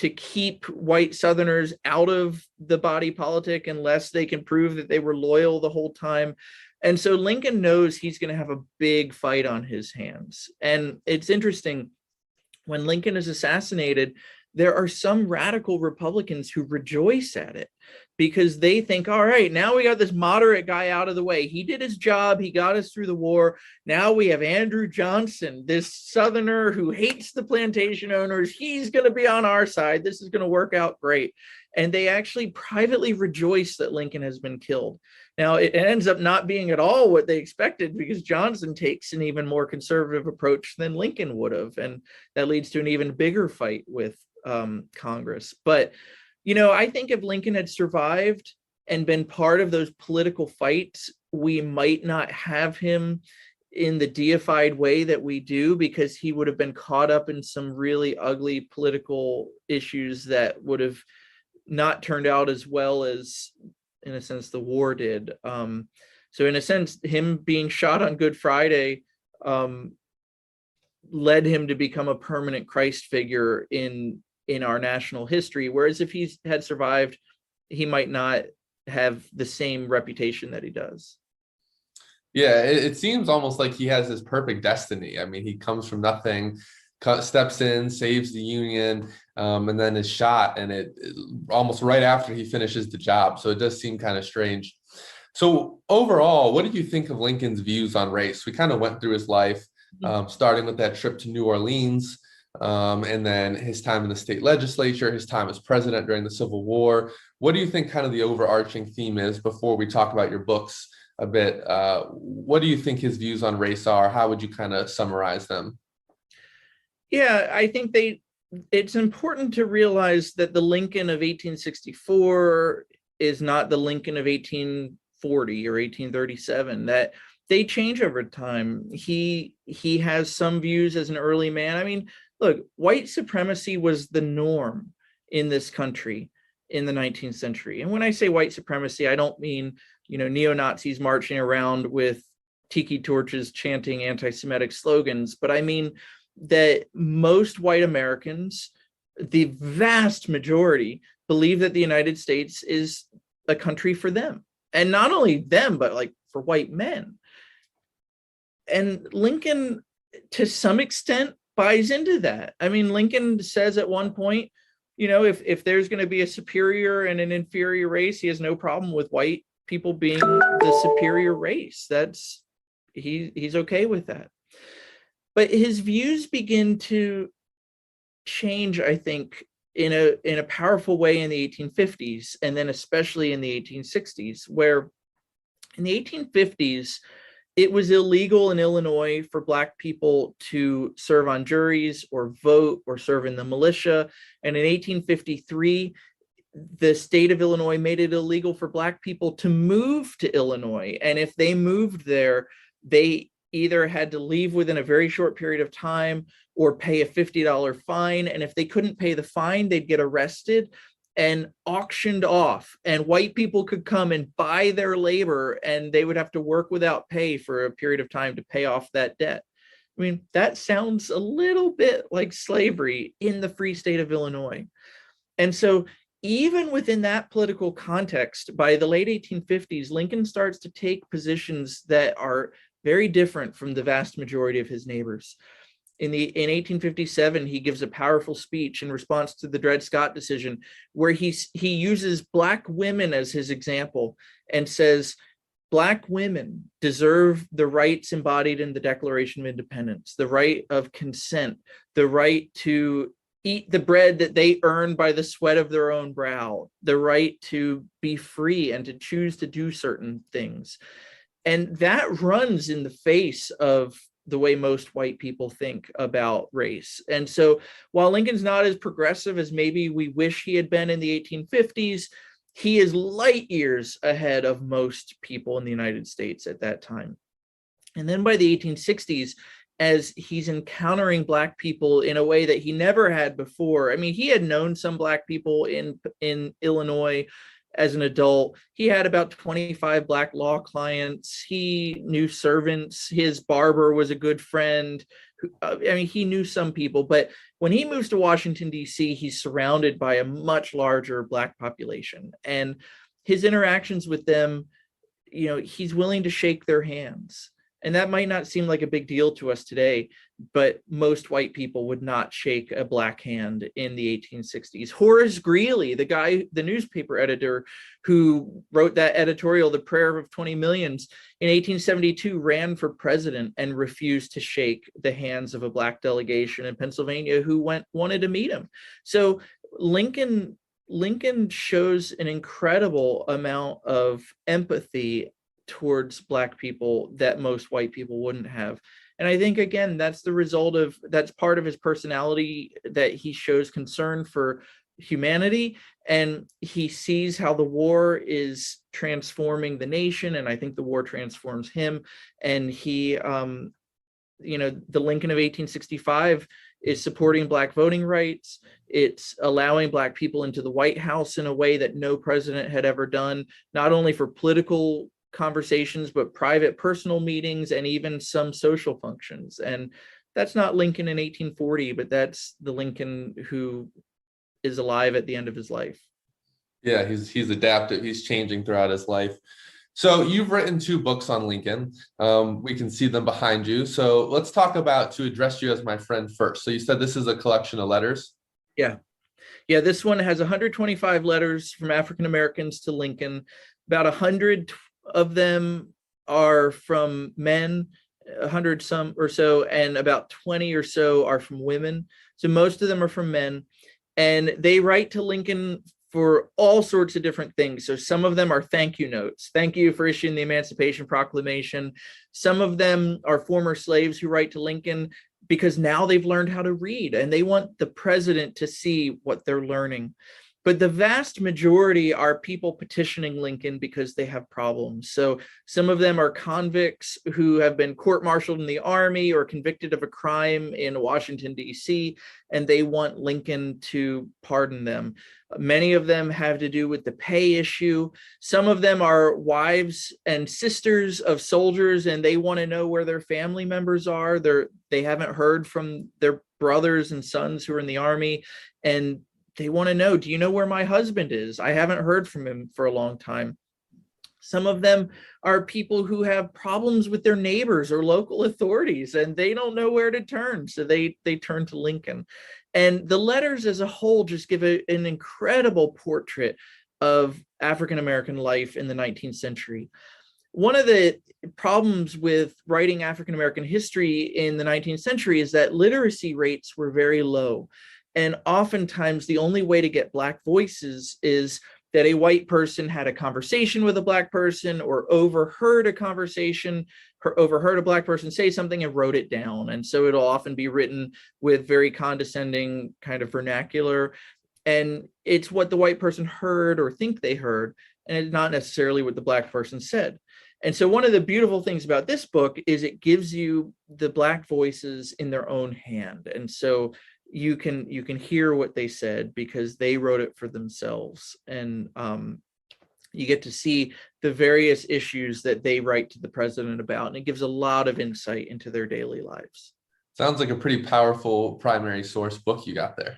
to keep white Southerners out of the body politic unless they can prove that they were loyal the whole time. And so Lincoln knows he's going to have a big fight on his hands. And it's interesting, when Lincoln is assassinated, there are some radical Republicans who rejoice at it because they think, all right, now we got this moderate guy out of the way. He did his job. He got us through the war. Now we have Andrew Johnson, this Southerner who hates the plantation owners. He's going to be on our side. This is going to work out great. And they actually privately rejoice that Lincoln has been killed. Now, it ends up not being at all what they expected because Johnson takes an even more conservative approach than Lincoln would have. And that leads to an even bigger fight with Congress. But, I think if Lincoln had survived and been part of those political fights, we might not have him in the deified way that we do, because he would have been caught up in some really ugly political issues that would have not turned out as well as, in a sense, the war did. So in a sense, him being shot on Good Friday led him to become a permanent Christ figure in our national history. Whereas if he had survived, he might not have the same reputation that he does. Yeah, it seems almost like he has his perfect destiny. I mean, he comes from nothing, steps in, saves the Union, and then is shot, and it almost right after he finishes the job. So it does seem kind of strange. So overall, what did you think of Lincoln's views on race? We kind of went through his life, starting with that trip to New Orleans, and then his time in the state legislature, his time as president during the Civil War. What do you think kind of the overarching theme is before we talk about your books a bit? What do you think his views on race are? How would you kind of summarize them? Yeah, I think it's important to realize that the Lincoln of 1864 is not the Lincoln of 1840 or 1837, that they change over time. He has some views as an early man. I mean, look, white supremacy was the norm in this country in the 19th century. And when I say white supremacy, I don't mean, neo-Nazis marching around with tiki torches chanting anti-Semitic slogans, but I mean that most white Americans, the vast majority, believe that the United States is a country for them. And not only them, but like for white men. And Lincoln, to some extent, buys into that. I mean, Lincoln says at one point, if there's going to be a superior and an inferior race, he has no problem with white people being the superior race. He's okay with that. But his views begin to change, I think, in a powerful way in the 1850s, and then especially in the 1860s, where in the 1850s, it was illegal in Illinois for Black people to serve on juries or vote or serve in the militia. And in 1853, the state of Illinois made it illegal for Black people to move to Illinois. And if they moved there, they either had to leave within a very short period of time or pay a $50 fine. And if they couldn't pay the fine, they'd get arrested and auctioned off, and white people could come and buy their labor, and they would have to work without pay for a period of time to pay off that debt. I mean, that sounds a little bit like slavery in the free state of Illinois. And so even within that political context, by the late 1850s, Lincoln starts to take positions that are very different from the vast majority of his neighbors. In 1857, he gives a powerful speech in response to the Dred Scott decision, where he uses Black women as his example and says, Black women deserve the rights embodied in the Declaration of Independence, the right of consent, the right to eat the bread that they earn by the sweat of their own brow, the right to be free and to choose to do certain things. And that runs in the face of the way most white people think about race. And so while Lincoln's not as progressive as maybe we wish he had been in the 1850s, he is light years ahead of most people in the United States at that time. And then by the 1860s, as he's encountering Black people in a way that he never had before. I mean, he had known some Black people in Illinois, as an adult. He had about 25 black law clients. He knew servants. His barber was a good friend. I mean, he knew some people, but when he moves to Washington, D.C., he's surrounded by a much larger black population. And his interactions with them, he's willing to shake their hands. And that might not seem like a big deal to us today, but most white people would not shake a black hand in the 1860s. Horace Greeley, the newspaper editor who wrote that editorial, The Prayer of 20 Millions, in 1872 ran for president and refused to shake the hands of a black delegation in Pennsylvania who wanted to meet him. So Lincoln shows an incredible amount of empathy towards black people that most white people wouldn't have. And I think, again, that's part of his personality, that he shows concern for humanity, and he sees how the war is transforming the nation, and I think the war transforms him. And he, the Lincoln of 1865 is supporting black voting rights. It's allowing black people into the White House in a way that no president had ever done, not only for political conversations, but private personal meetings and even some social functions. And that's not Lincoln in 1840, but that's the Lincoln who is alive at the end of his life. Yeah, he's adaptive. He's changing throughout his life. So you've written 2 books on Lincoln. We can see them behind you. So let's talk about To Address You as My Friend first. So you said this is a collection of letters. Yeah. This one has 125 letters from African Americans to Lincoln. About 100 of them are from men, 100 some or so, and about 20 or so are from women. So most of them are from men, and they write to Lincoln for all sorts of different things. So some of them are thank you notes. Thank you for issuing the Emancipation Proclamation. Some of them are former slaves who write to Lincoln because now they've learned how to read and they want the president to see what they're learning. But the vast majority are people petitioning Lincoln because they have problems. So some of them are convicts who have been court-martialed in the army or convicted of a crime in Washington, D.C., and they want Lincoln to pardon them. Many of them have to do with the pay issue. Some of them are wives and sisters of soldiers, and they want to know where their family members are. They haven't heard from their brothers and sons who are in the army, and they want to know, do you know where my husband is? I haven't heard from him for a long time. Some of them are people who have problems with their neighbors or local authorities, and they don't know where to turn. So they turn to Lincoln. And the letters as a whole just give an incredible portrait of African-American life in the 19th century. One of the problems with writing African-American history in the 19th century is that literacy rates were very low. And oftentimes the only way to get Black voices is that a white person had a conversation with a Black person or overheard a conversation, or overheard a Black person say something and wrote it down. And so it'll often be written with very condescending kind of vernacular. And it's what the white person heard or think they heard, and it's not necessarily what the Black person said. And so one of the beautiful things about this book is it gives you the Black voices in their own hand. And so you can hear what they said because they wrote it for themselves. And you get to see the various issues that they write to the president about. And it gives a lot of insight into their daily lives. Sounds like a pretty powerful primary source book you got there.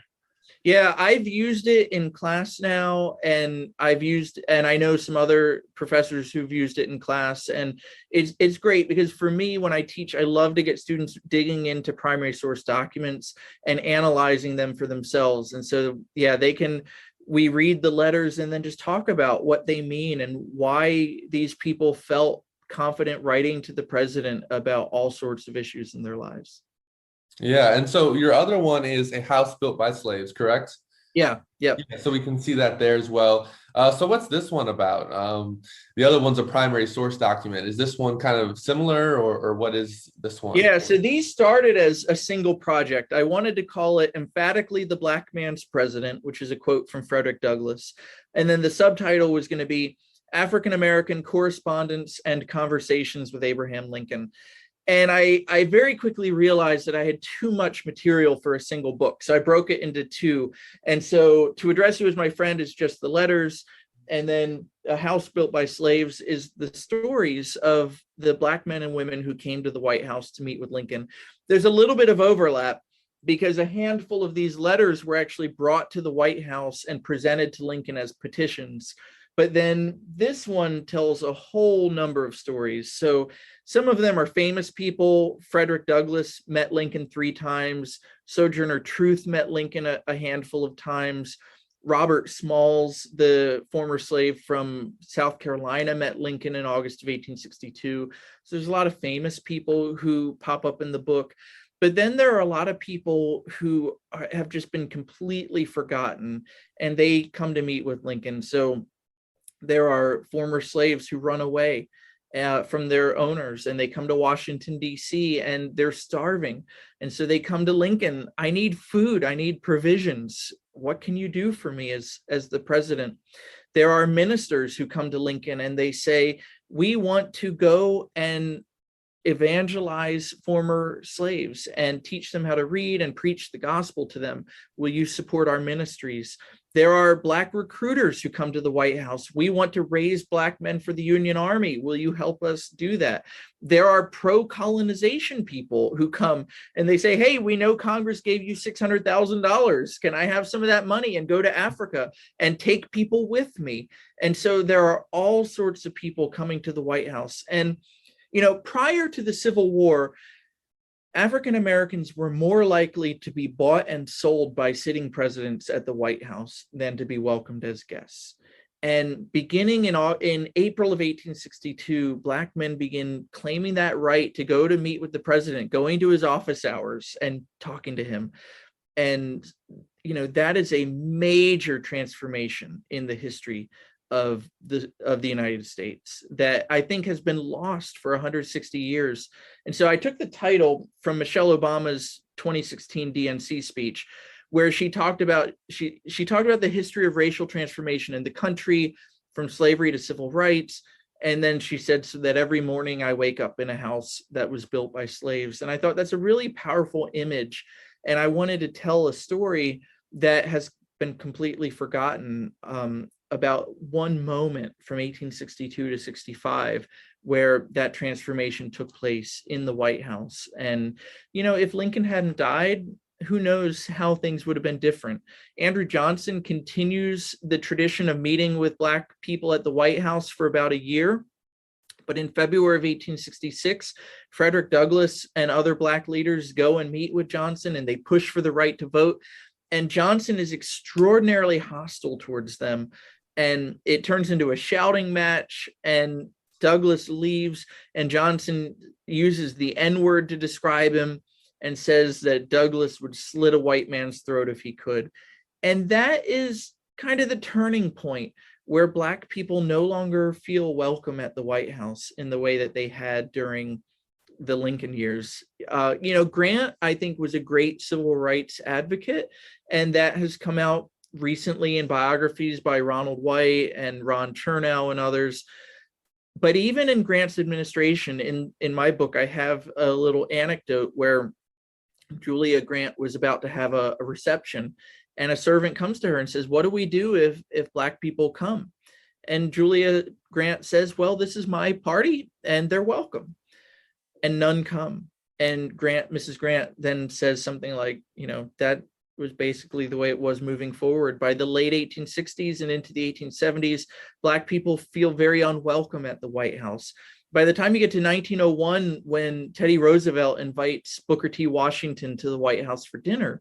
Yeah, I've used it in class now, and I know some other professors who've used it in class, and it's great because for me, when I teach, I love to get students digging into primary source documents and analyzing them for themselves. And so, yeah, we read the letters and then just talk about what they mean and why these people felt confident writing to the president about all sorts of issues in their lives. Yeah, and so your other one is A House Built by Slaves, correct? Yeah, yep. Yeah, so we can see that there as well. So what's this one about? The other one's a primary source document. Is this one kind of similar, or what is this one? Yeah, so these started as a single project. I wanted to call it Emphatically the Black Man's President, which is a quote from Frederick Douglass. And then the subtitle was going to be African American Correspondence and Conversations with Abraham Lincoln. And I very quickly realized that I had too much material for a single book. So I broke it into 2. And so To Address You as My Friend is just the letters. And then A House Built by Slaves is the stories of the Black men and women who came to the White House to meet with Lincoln. There's a little bit of overlap because a handful of these letters were actually brought to the White House and presented to Lincoln as petitions. But then this one tells a whole number of stories. So some of them are famous people. Frederick Douglass met Lincoln 3 times. Sojourner Truth met Lincoln a handful of times. Robert Smalls, the former slave from South Carolina, met Lincoln in August of 1862. So there's a lot of famous people who pop up in the book. But then there are a lot of people who have just been completely forgotten, and they come to meet with Lincoln. So there are former slaves who run away from their owners, and they come to Washington, D.C., and they're starving. And so they come to Lincoln. I need food. I need provisions. What can you do for me as the president? There are ministers who come to Lincoln and they say, we want to go and evangelize former slaves and teach them how to read and preach the gospel to them. Will you support our ministries? There are Black recruiters who come to the White House. We want to raise Black men for the Union Army. Will you help us do that? There are pro-colonization people who come and they say, hey, we know Congress gave you $600,000. Can I have some of that money and go to Africa and take people with me? And so there are all sorts of people coming to the White House. And prior to the Civil War, African Americans were more likely to be bought and sold by sitting presidents at the White House than to be welcomed as guests. And beginning in April of 1862, Black men begin claiming that right to go to meet with the president, going to his office hours and talking to him. And that is a major transformation in the history of the United States that I think has been lost for 160 years. And so I took the title from Michelle Obama's 2016 DNC speech, where she talked about the history of racial transformation in the country from slavery to civil rights. And then she said, so that every morning I wake up in a house that was built by slaves. And I thought that's a really powerful image. And I wanted to tell a story that has been completely forgotten, about one moment from 1862 to 65 where that transformation took place in the White House. And, if Lincoln hadn't died, who knows how things would have been different. Andrew Johnson continues the tradition of meeting with Black people at the White House for about a year. But in February of 1866, Frederick Douglass and other Black leaders go and meet with Johnson, and they push for the right to vote. And Johnson is extraordinarily hostile towards them. And it turns into a shouting match, and Douglass leaves, and Johnson uses the N-word to describe him and says that Douglass would slit a white man's throat if he could. And that is kind of the turning point where Black people no longer feel welcome at the White House in the way that they had during the Lincoln years. Grant, I think, was a great civil rights advocate, and that has come out recently in biographies by Ronald White and Ron Chernow and others. But even in Grant's administration, in my book, I have a little anecdote where Julia Grant was about to have a reception, and a servant comes to her and says, what do we do if Black people come? And Julia Grant says, well, this is my party and they're welcome. And none come. And Mrs. Grant then says something like, that was basically the way it was moving forward. By the late 1860s and into the 1870s, Black people feel very unwelcome at the White House. By the time you get to 1901, when Teddy Roosevelt invites Booker T. Washington to the White House for dinner,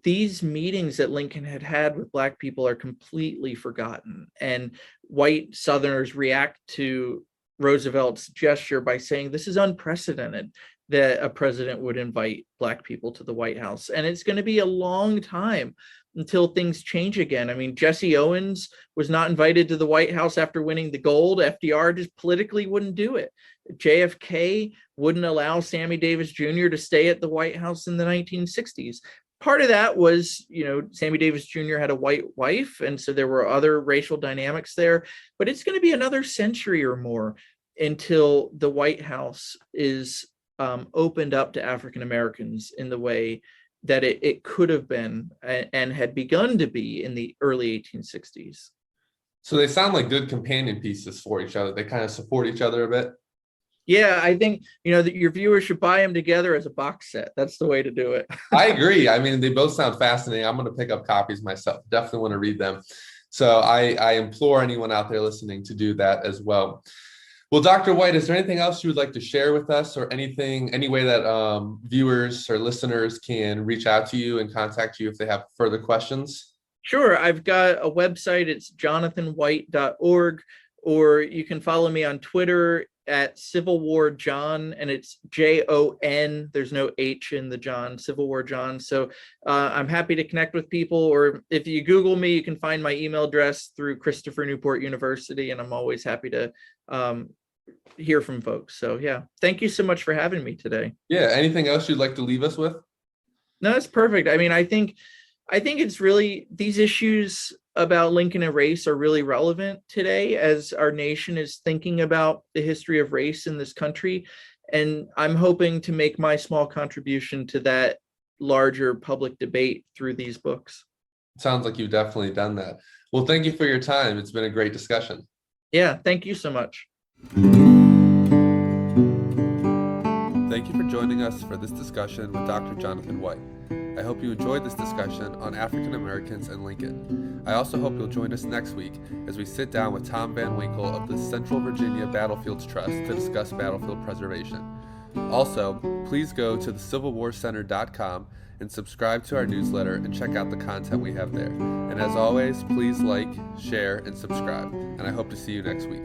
these meetings that Lincoln had had with Black people are completely forgotten. And white Southerners react to Roosevelt's gesture by saying, this is unprecedented that a president would invite Black people to the White House. And it's going to be a long time until things change again. I mean, Jesse Owens was not invited to the White House after winning the gold. FDR just politically wouldn't do it. JFK wouldn't allow Sammy Davis Jr. to stay at the White House in the 1960s. Part of that was, Sammy Davis Jr. had a white wife, and so there were other racial dynamics there. But it's going to be another century or more until the White House is opened up to African Americans in the way that it could have been and had begun to be in the early 1860s. So they sound like good companion pieces for each other. They kind of support each other a bit. Yeah, I think that your viewers should buy them together as a box set. That's the way to do it. I agree. I mean, they both sound fascinating. I'm going to pick up copies myself. Definitely want to read them. So I implore anyone out there listening to do that as well. Well, Dr. White, is there anything else you would like to share with us, or any way that viewers or listeners can reach out to you and contact you if they have further questions? Sure. I've got a website. It's jonathanwhite.org, or you can follow me on Twitter at Civil War John, and it's Jon. There's no H in the John, Civil War John. So I'm happy to connect with people, or if you Google me, you can find my email address through Christopher Newport University, and I'm always happy to hear from folks. So yeah, thank you so much for having me today. Yeah. Anything else you'd like to leave us with? No, that's perfect. I mean, I think it's really, these issues about Lincoln and race are really relevant today as our nation is thinking about the history of race in this country. And I'm hoping to make my small contribution to that larger public debate through these books. Sounds like you've definitely done that. Well, thank you for your time. It's been a great discussion. Yeah, thank you so much. Thank you for joining us for this discussion with Dr. Jonathan White. I hope you enjoyed this discussion on African Americans and Lincoln. I also hope you'll join us next week as we sit down with Tom Van Winkle of the Central Virginia Battlefields Trust to discuss battlefield preservation. Also, please go to thecivilwarcenter.com and subscribe to our newsletter and check out the content we have there. And as always, please like, share, and subscribe. And I hope to see you next week.